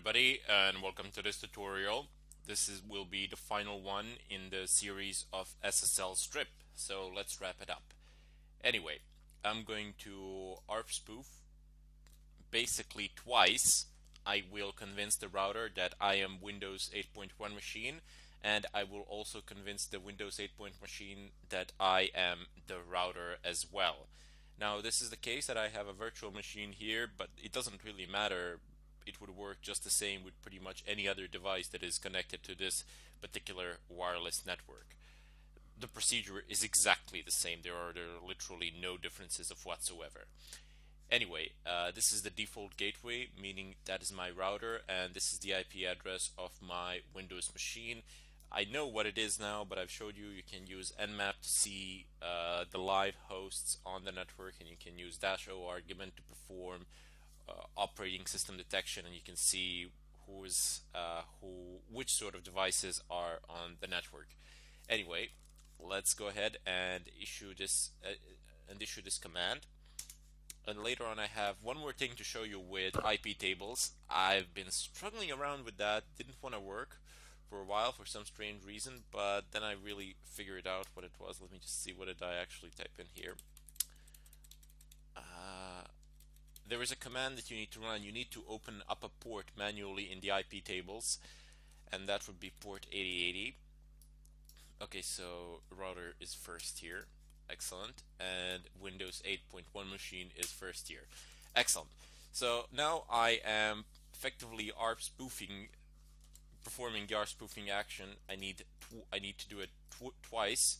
everybody, and welcome to this tutorial. Will be the final one in the series of SSL strip, so let's wrap it up. Anyway, I'm going to ARP spoof basically twice. I will convince the router that I am Windows 8.1 machine, and I will also convince the Windows 8.1 machine that I am the router as well. Now, this is the case that I have a virtual machine here, but it doesn't really matter. It would work just the same with pretty much any other device that is connected to this particular wireless network. The procedure is exactly the same. There are literally no differences of whatsoever. Anyway, this is the default gateway, meaning that is my router, and this is the IP address of my Windows machine. I know what it is now, but I've showed you. You can use nmap to see the live hosts on the network, and you can use -o argument to perform operating system detection, and you can see which sort of devices are on the network. Anyway, let's go ahead and issue this command. And later on, I have one more thing to show you with IPtables. I've been struggling around with that, didn't want to work for a while for some strange reason, but then I really figured out what it was. Let me just see, what did I actually type in here? There is a command that you need to run. You need to open up a port manually in the IPtables, and that would be port 8080. Okay, so router is first here. Excellent. And Windows 8.1 machine is first here. Excellent. So now I am effectively ARP spoofing, performing the ARP spoofing action. I need to do it twice.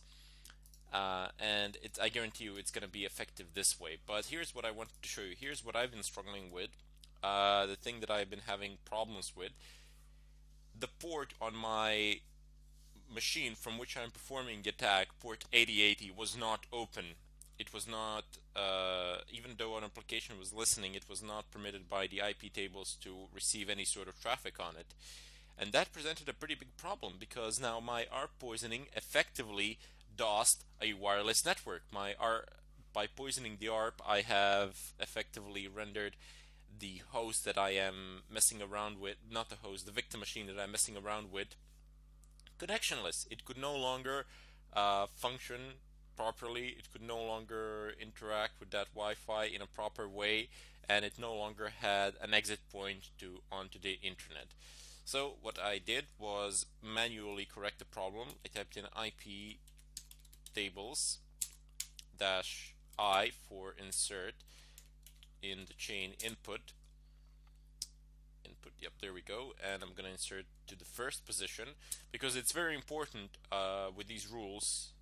And I guarantee you it's going to be effective this way. But here's what I wanted to show you. Here's what I've been struggling with. The thing that I've been having problems with. The port on my machine from which I'm performing the attack, port 8080, was not open. It was not, even though an application was listening, it was not permitted by the IPtables to receive any sort of traffic on it. And that presented a pretty big problem, because now my ARP poisoning effectively DOSed a wireless network. By poisoning the ARP, I have effectively rendered the host that I am messing around with, not the host, the victim machine that I'm messing around with, connectionless. It could no longer function properly. It could no longer interact with that Wi-Fi in a proper way, and it no longer had an exit point onto the internet. So what I did was manually correct the problem. I typed in IPtables -I for insert in the chain input. Yep, there we go. And I'm going to insert to the first position, because it's very important with these rules,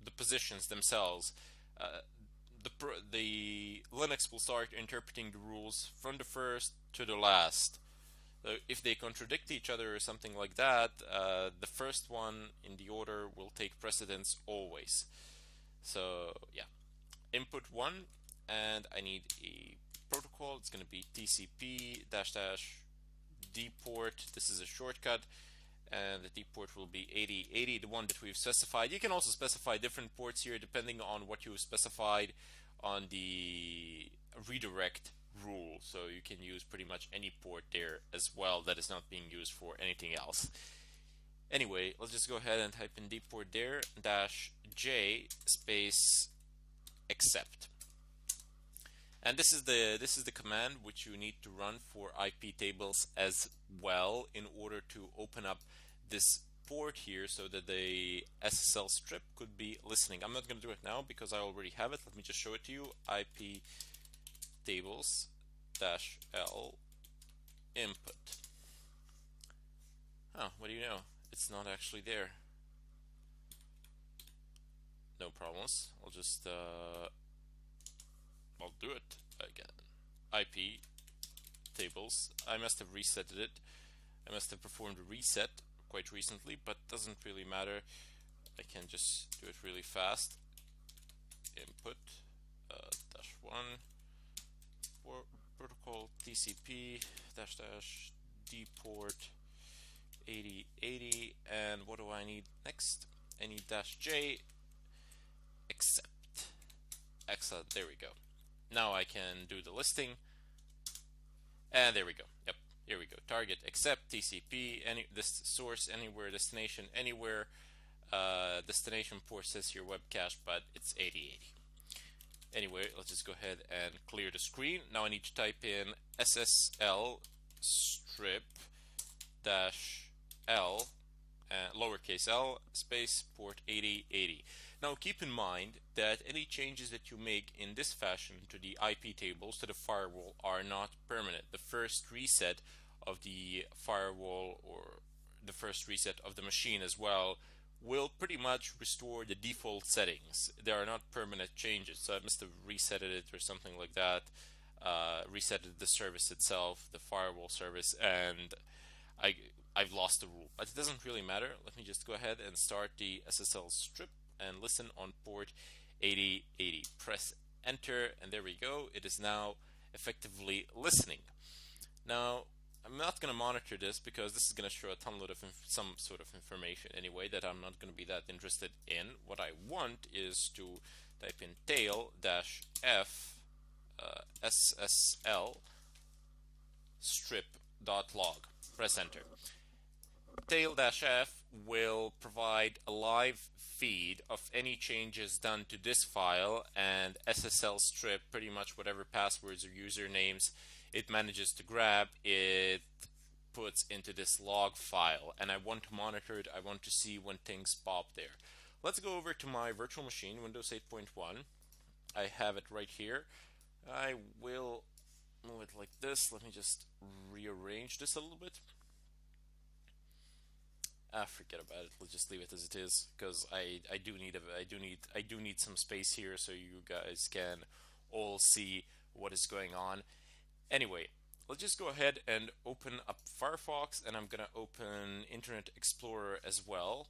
the positions themselves. The Linux will start interpreting the rules from the first to the last. If they contradict each other or something like that, the first one in the order will take precedence always. So yeah, input 1, and I need a protocol. It's going to be TCP -D port. This is a shortcut, and the D port will be 8080, the one that we've specified. You can also specify different ports here depending on what you've specified on the redirect rule. So you can use pretty much any port there as well that is not being used for anything else. Anyway, let's just go ahead and type in D port there, -J space accept. And this is the command which you need to run for IPtables as well in order to open up this port here so that the SSL strip could be listening. I'm not going to do it now because I already have it. Let me just show it to you. IPtables -L input. Oh, what do you know? It's not actually there. No problems. I'll just I'll do it again. IPtables. I must have resetted it. I must have performed a reset quite recently, but doesn't really matter. I can just do it really fast. Input -1 for protocol TCP -D port 8080, and what do I need next? I need -J accept. Excellent. There we go. Now I can do the listing, and there we go. Yep, Here we go. Target accept TCP, any this source anywhere, destination anywhere. Destination port says here web cache, but it's 8080. Anyway, let's just go ahead and clear the screen. Now I need to type in SSL strip dash L, lowercase l, space port 8080. Now keep in mind that any changes that you make in this fashion to the IP tables, to the firewall, are not permanent. The first reset of the firewall, or the first reset of the machine as well, will pretty much restore the default settings. They are not permanent changes. So I must have resetted it or something like that, resetted the service itself, the firewall service, and I've lost the rule. But it doesn't really matter. Let me just go ahead and start the SSL strip and listen on port 8080. Press enter, and there we go. It is now effectively listening. Now, I'm not going to monitor this because this is going to show a ton of some sort of information anyway that I'm not going to be that interested in. What I want is to type in tail-f SSL strip.log. Press enter. Tail-f will provide a live feed of any changes done to this file, and SSL strip, pretty much whatever passwords or usernames it manages to grab, it puts into this log file, and I want to monitor it. I want to see when things pop there. Let's go over to my virtual machine, Windows 8.1. I have it right here. I will move it like this. Let me just rearrange this a little bit. Forget about it. Let's just leave it as it is, because I do need some space here so you guys can all see what is going on. Anyway, let's just go ahead and open up Firefox, and I'm gonna open Internet Explorer as well.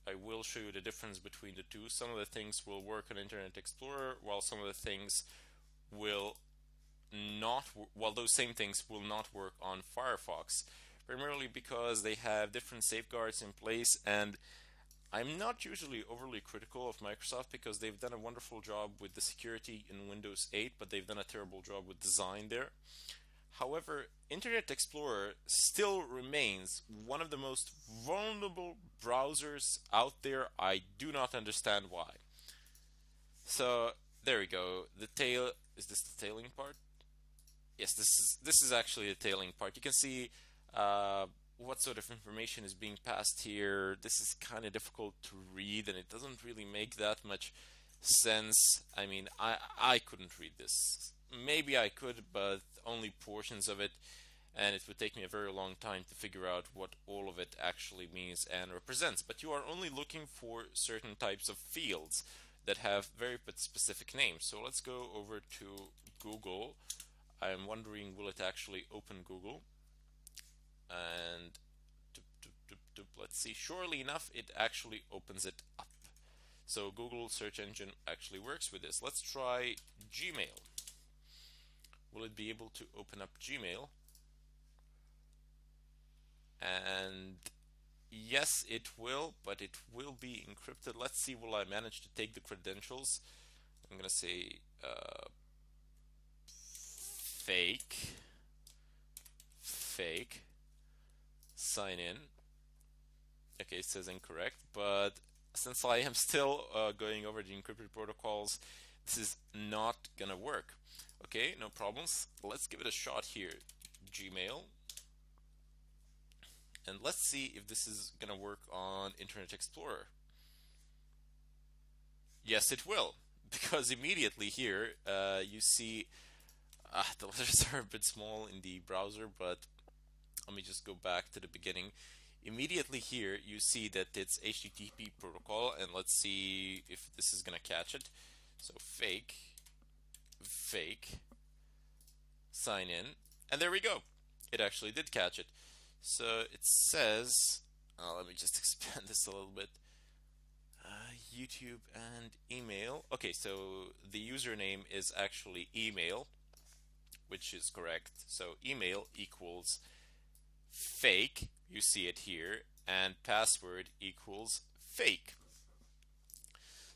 I will show you the difference between the two. Some of the things will work on Internet Explorer, while some of the things will not, while those same things will not work on Firefox, primarily because they have different safeguards in place. And I'm not usually overly critical of Microsoft because they've done a wonderful job with the security in Windows 8, but they've done a terrible job with design there. However, Internet Explorer still remains one of the most vulnerable browsers out there. I do not understand why. So there we go. The tail, is this the tailing part? Yes, this is actually the tailing part. You can see what sort of information is being passed here. This is kind of difficult to read, and it doesn't really make that much sense. I mean, I couldn't read this. Maybe I could, but only portions of it, and it would take me a very long time to figure out what all of it actually means and represents. But you are only looking for certain types of fields that have very specific names. So let's go over to Google. I'm wondering, will it actually open Google? And let's see, surely enough, it actually opens it up. So Google search engine actually works with this. Let's try Gmail. Will it be able to open up Gmail? And yes, it will, but it will be encrypted. Let's see, will I manage to take the credentials? I'm gonna say fake sign in. Okay, it says incorrect, but since I am still going over the encrypted protocols, this is not gonna work. Okay, no problems. Let's give it a shot here. Gmail. And let's see if this is gonna work on Internet Explorer. Yes, it will, because immediately here you see the letters are a bit small in the browser, but let me just go back to the beginning. Immediately here you see that it's HTTP protocol, and let's see if this is gonna catch it. So fake sign in, and there we go. It actually did catch it. So it says, let me just expand this a little bit. YouTube and email. Okay, so the username is actually email, which is correct. So email equals fake, you see it here, and password equals fake.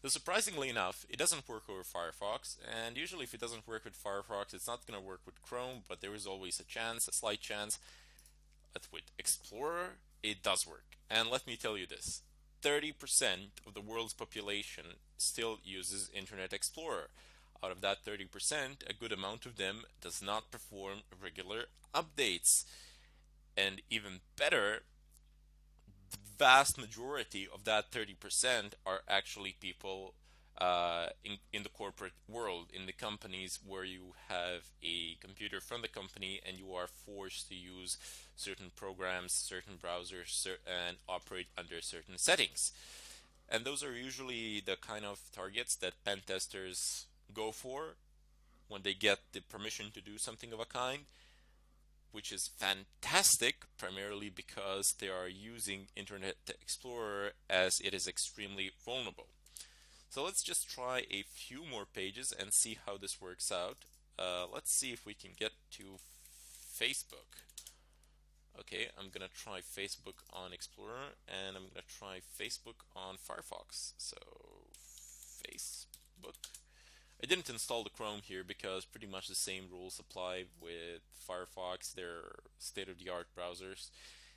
So surprisingly enough, it doesn't work over Firefox, and usually if it doesn't work with Firefox, it's not going to work with Chrome, but there is always a chance, a slight chance, that with Explorer, it does work. And let me tell you this, 30% of the world's population still uses Internet Explorer. Out of that 30%, a good amount of them does not perform regular updates. And even better, the vast majority of that 30% are actually people in the corporate world, in the companies where you have a computer from the company and you are forced to use certain programs, certain browsers, and operate under certain settings. And those are usually the kind of targets that pen testers go for when they get the permission to do something of a kind, which is fantastic, primarily because they are using Internet Explorer as it is extremely vulnerable. So let's just try a few more pages and see how this works out. Let's see if we can get to Facebook. Okay, I'm gonna try Facebook on Explorer, and I'm gonna try Facebook on Firefox. So Facebook. I didn't install the Chrome here because pretty much the same rules apply with Firefox. They're state-of-the-art browsers.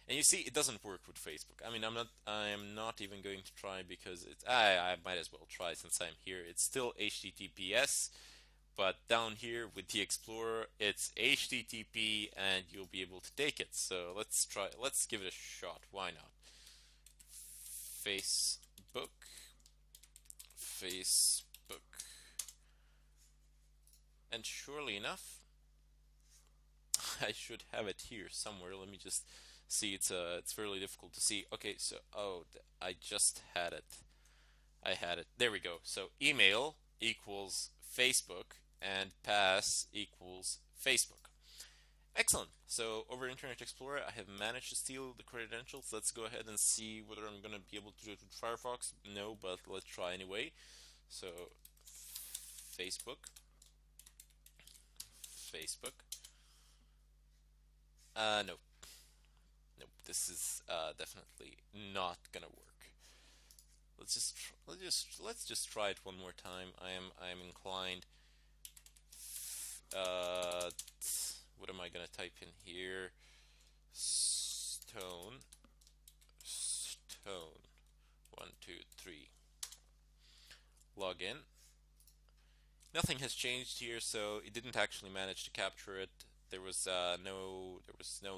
And you see, it doesn't work with Facebook. I mean, I am not even going to try because I might as well try since I'm here. It's still HTTPS, but down here with the Explorer, it's HTTP, and you'll be able to take it. So let's try. Let's give it a shot. Why not? Facebook. And surely enough, I should have it here somewhere. Let me just see. It's fairly difficult to see. Okay, so I just had it. I had it. There we go. So email equals Facebook and pass equals Facebook. Excellent. So over Internet Explorer, I have managed to steal the credentials. Let's go ahead and see whether I'm going to be able to do it with Firefox. No, but let's try anyway. So Facebook. Nope. Nope. This is definitely not gonna work. Let's just try it one more time. I am inclined. What am I gonna type in here? Stone. 1, 2, 3. Log in. Nothing has changed here, so it didn't actually manage to capture it. There was no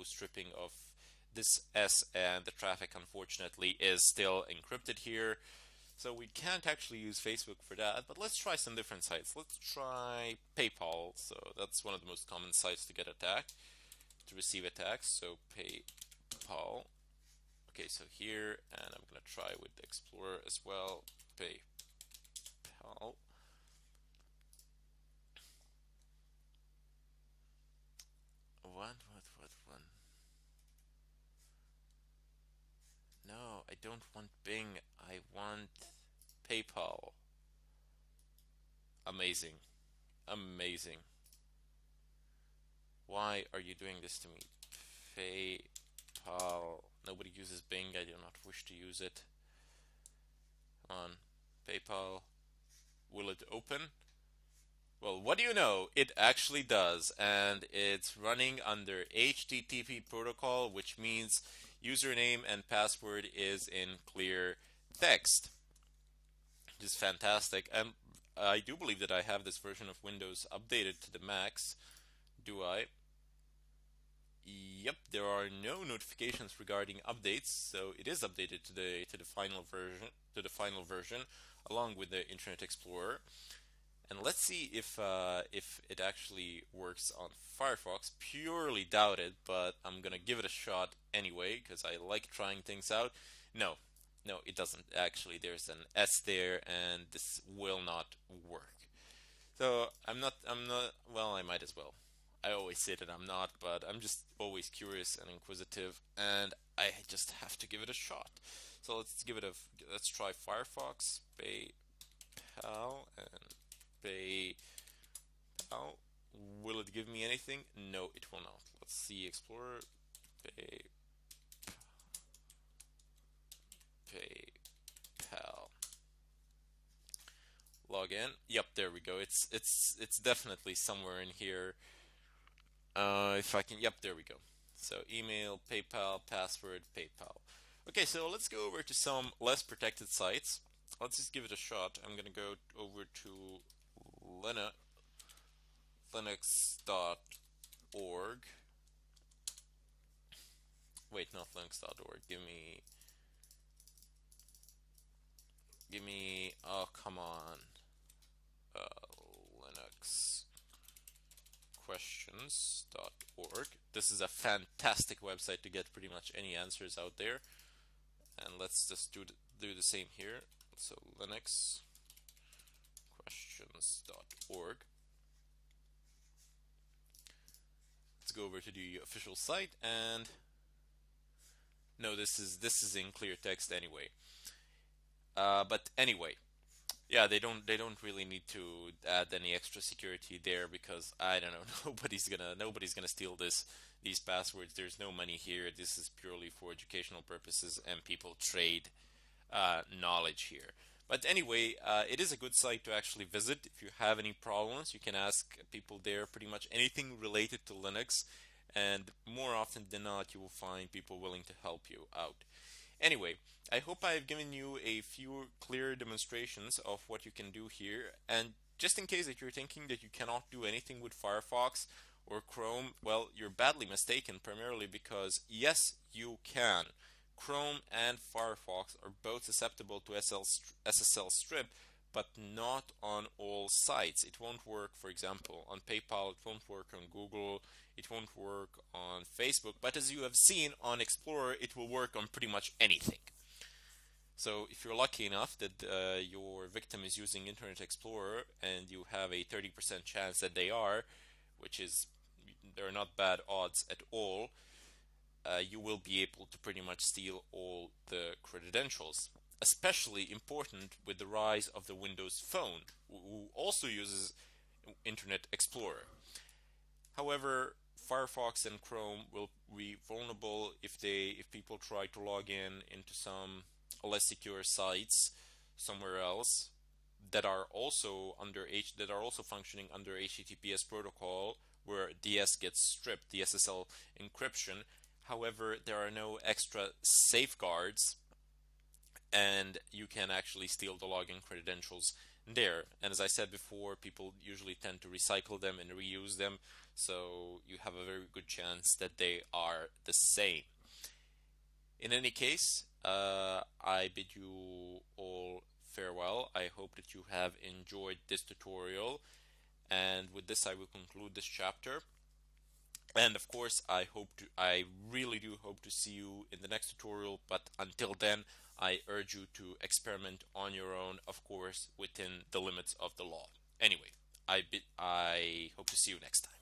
stripping of this S, and the traffic unfortunately is still encrypted here. So we can't actually use Facebook for that, but let's try some different sites. Let's try PayPal. So that's one of the most common sites to get attacked, to receive attacks. So PayPal. Okay, so here, and I'm gonna try with the Explorer as well. PayPal. What? No, I don't want Bing. I want PayPal. Amazing. Amazing. Why are you doing this to me? PayPal. Nobody uses Bing. I do not wish to use it. Come on. PayPal. Will it open? Well, what do you know? It actually does, and it's running under HTTP protocol, which means username and password is in clear text. Which is fantastic, and I do believe that I have this version of Windows updated to the max. Do I? Yep, there are no notifications regarding updates, so it is updated to the final version, along with the Internet Explorer. And let's see if it actually works on Firefox. Purely doubt it, but I'm gonna give it a shot anyway because I like trying things out. No, it doesn't actually. There's an S there, and this will not work. So I'm not. Well, I might as well. I always say that I'm not, but I'm just always curious and inquisitive, and I just have to give it a shot. So let's try Firefox, PayPal, and PayPal. Will it give me anything? No, it will not. Let's see Explorer, PayPal. log in. Yep, there we go. It's definitely somewhere in here. If I can, yep, there we go. So email, PayPal, password, PayPal. Okay, so let's go over to some less protected sites. Let's just give it a shot. I'm gonna go over to linux.org. Wait, not linux.org. Give me. Oh, come on. Linux questions.org. This is a fantastic website to get pretty much any answers out there. And let's just do the same here. So Linux questions.org. Let's go over to the official site, and no, this is in clear text anyway. But anyway, yeah, they don't really need to add any extra security there, because I don't know, nobody's gonna steal these passwords. There's no money here. This is purely for educational purposes, and people trade knowledge here. But anyway, it is a good site to actually visit. If you have any problems, you can ask people there pretty much anything related to Linux, and more often than not, you will find people willing to help you out. Anyway, I hope I've given you a few clear demonstrations of what you can do here. And just in case that you're thinking that you cannot do anything with Firefox or Chrome, well, you're badly mistaken, primarily because yes, you can. Chrome and Firefox are both susceptible to SSL strip, but not on all sites. It won't work, for example, on PayPal, it won't work on Google, it won't work on Facebook, but as you have seen on Explorer, it will work on pretty much anything. So if you're lucky enough that your victim is using Internet Explorer and you have a 30% chance that they are, which is, they're not bad odds at all, you will be able to pretty much steal all the credentials. Especially important with the rise of the Windows Phone, who also uses Internet Explorer. However, Firefox and Chrome will be vulnerable if people try to log in into some less secure sites somewhere else that are also functioning under HTTPS protocol, where DS gets stripped, the SSL encryption. However, there are no extra safeguards, and you can actually steal the login credentials there. And as I said before, people usually tend to recycle them and reuse them, so you have a very good chance that they are the same. In any case, I bid you all farewell. I hope that you have enjoyed this tutorial, and with this I will conclude this chapter. And of course, I really do hope to see you in the next tutorial, but until then, I urge you to experiment on your own, of course, within the limits of the law. Anyway, I hope to see you next time.